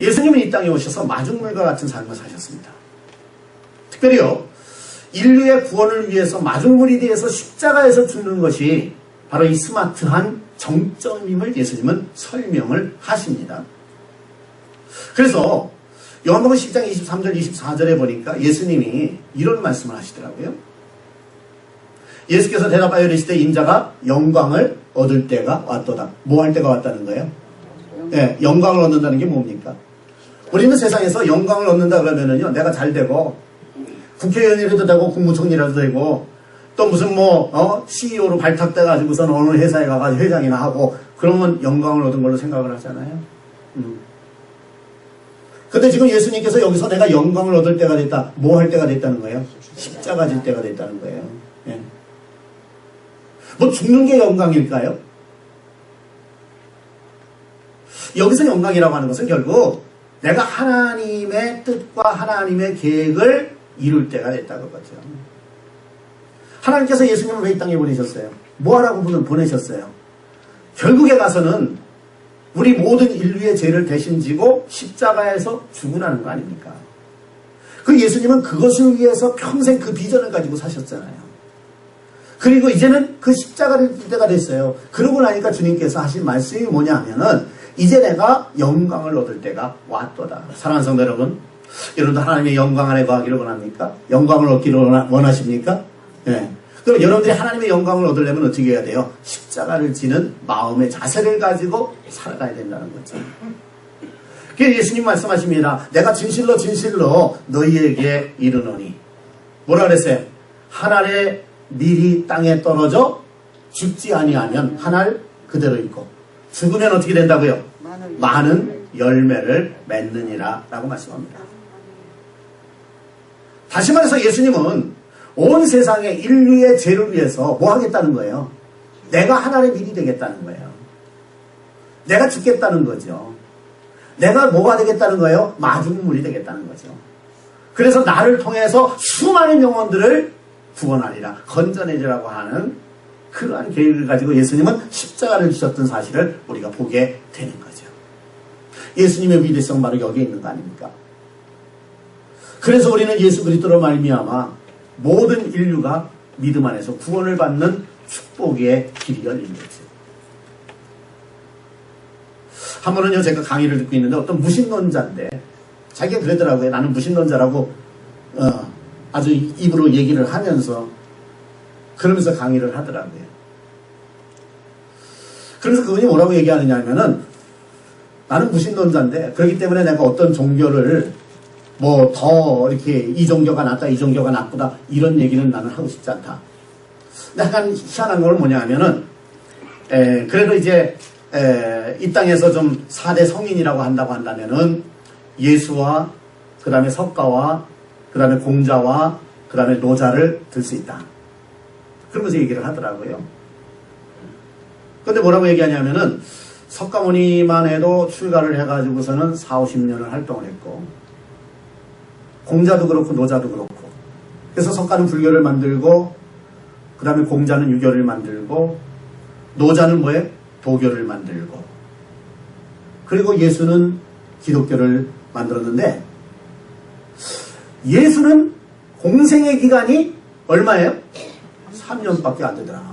예수님은 이 땅에 오셔서 마중물과 같은 삶을 사셨습니다. 특별히요, 인류의 구원을 위해서 마중물이 되어서 십자가에서 죽는 것이 바로 이 스마트한 정점임을 예수님은 설명을 하십니다. 그래서 요한복음 10장 23절 24절에 보니까 예수님이 이런 말씀을 하시더라고요. 예수께서 대답하여 이르시되 인자가 영광을 얻을 때가 왔도다. 뭐 할 때가 왔다는 거예요? 네, 영광을 얻는다는 게 뭡니까? 우리는 세상에서 영광을 얻는다 그러면은요, 내가 잘 되고 국회의원이라도 되고 국무총리라도 되고 또 무슨 CEO로 발탁돼가지고선 어느 회사에 가가지고 회장이나 하고 그러면 영광을 얻은 걸로 생각을 하잖아요. 근데 지금 예수님께서 여기서 내가 영광을 얻을 때가 됐다. 뭐 할 때가 됐다는 거예요? 십자가 질 때가 됐다는 거예요. 예. 뭐 죽는 게 영광일까요? 여기서 영광이라고 하는 것은 결국 내가 하나님의 뜻과 하나님의 계획을 이룰 때가 됐다는 거죠. 하나님께서 예수님을 왜 이 땅에 보내셨어요? 뭐 하라고 보내셨어요? 결국에 가서는 우리 모든 인류의 죄를 대신 지고 십자가에서 죽으라는 거 아닙니까? 그 예수님은 그것을 위해서 평생 그 비전을 가지고 사셨잖아요. 그리고 이제는 그 십자가를 질 때가 됐어요. 그러고 나니까 주님께서 하신 말씀이 뭐냐 하면은 이제 내가 영광을 얻을 때가 왔도다. 사랑하는 성도 여러분, 여러분도 하나님의 영광 안에 거하기를 원합니까? 영광을 얻기를 원하십니까? 네. 그럼 여러분들이 하나님의 영광을 얻으려면 어떻게 해야 돼요? 십자가를 지는 마음의 자세를 가지고 살아가야 된다는 거죠. 그래서 예수님 말씀하십니다. 내가 진실로 진실로 너희에게 이르노니. 뭐라 그랬어요? 한 알의 밀이 땅에 떨어져 죽지 아니하면 한 알 그대로 있고 죽으면 어떻게 된다고요? 많은 열매를 맺느니라 라고 말씀합니다. 다시 말해서 예수님은 온 세상의 인류의 죄를 위해서 뭐 하겠다는 거예요? 내가 하나의 밀이 되겠다는 거예요. 내가 죽겠다는 거죠. 내가 뭐가 되겠다는 거예요? 마중물이 되겠다는 거죠. 그래서 나를 통해서 수많은 영혼들을 구원하리라, 건져내리라고 하는 그러한 계획을 가지고 예수님은 십자가를 지셨던 사실을 우리가 보게 되는 거죠. 예수님의 위대성 바로 여기에 있는 거 아닙니까? 그래서 우리는 예수 그리스도로 말미암아 모든 인류가 믿음 안에서 구원을 받는 축복의 길이 열린 거죠. 한 번은요, 제가 강의를 듣고 있는데 어떤 무신론자인데 자기가 그러더라고요. 나는 무신론자라고 아주 입으로 얘기를 하면서 그러면서 강의를 하더라고요. 그래서 그분이 뭐라고 얘기하느냐 하면은 나는 무신론자인데 그렇기 때문에 내가 어떤 종교를 뭐 더 이렇게 이 종교가 낫다 이 종교가 나쁘다 이런 얘기는 나는 하고 싶지 않다. 근데 약간 희한한 건 뭐냐 하면은 그래도 이제 이 땅에서 좀 4대 성인이라고 한다고 한다면은 예수와 그 다음에 석가와 그 다음에 공자와 그 다음에 노자를 들 수 있다. 그러면서 얘기를 하더라고요. 근데 뭐라고 얘기하냐면은 석가모니만 해도 출가를 해가지고서는 40-50년을 활동을 했고 공자도 그렇고 노자도 그렇고 그래서 석가는 불교를 만들고 그 다음에 공자는 유교를 만들고 노자는 뭐예요? 도교를 만들고 그리고 예수는 기독교를 만들었는데 예수는 공생의 기간이 얼마예요? 3년밖에 안 되더라.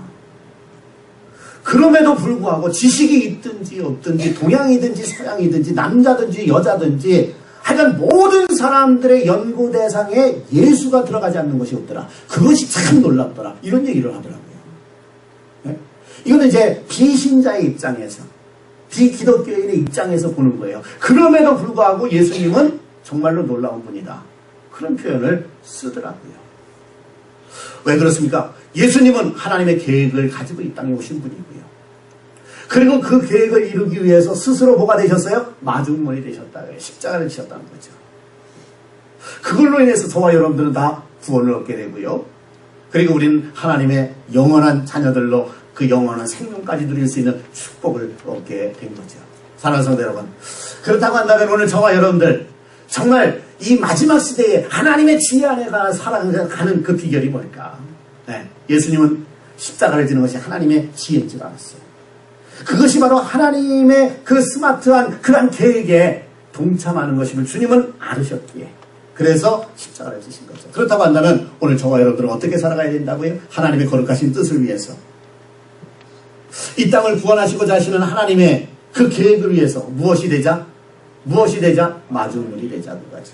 그럼에도 불구하고 지식이 있든지 없든지 동양이든지 서양이든지 남자든지 여자든지 하여간 모든 사람들의 연구 대상에 예수가 들어가지 않는 것이 없더라. 그것이 참 놀랍더라. 이런 얘기를 하더라고요. 네? 이거는 이제 비신자의 입장에서 비기독교인의 입장에서 보는 거예요. 그럼에도 불구하고 예수님은 정말로 놀라운 분이다. 그런 표현을 쓰더라고요. 왜 그렇습니까? 예수님은 하나님의 계획을 가지고 이 땅에 오신 분이고요. 그리고 그 계획을 이루기 위해서 스스로 뭐가 되셨어요? 마중물이 되셨다. 십자가를 지셨다는 거죠. 그걸로 인해서 저와 여러분들은 다 구원을 얻게 되고요. 그리고 우리는 하나님의 영원한 자녀들로 그 영원한 생명까지 누릴 수 있는 축복을 얻게 된 거죠. 사랑하는 성도 여러분, 그렇다고 한다면 오늘 저와 여러분들 정말 이 마지막 시대에 하나님의 지혜 안에 살아가는 그 비결이 뭘까? 네, 예수님은 십자가를 지는 것이 하나님의 지혜인 줄 알았어요. 그것이 바로 하나님의 그 스마트한 그런 계획에 동참하는 것임을 주님은 알으셨기에 그래서 십자가를 지신 거죠. 그렇다고 한다면 오늘 저와 여러분들은 어떻게 살아가야 된다고요? 하나님의 거룩하신 뜻을 위해서 이 땅을 구원하시고자 하시는 하나님의 그 계획을 위해서 무엇이 되자? 마중물이 되자는 거죠.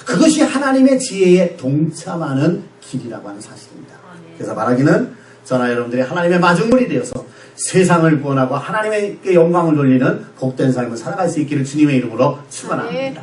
그것이 하나님의 지혜에 동참하는 길이라고 하는 사실입니다. 그래서 말하기는 저나 여러분들이 하나님의 마중물이 되어서 세상을 구원하고 하나님께 영광을 돌리는 복된 삶을 살아갈 수 있기를 주님의 이름으로 축원합니다.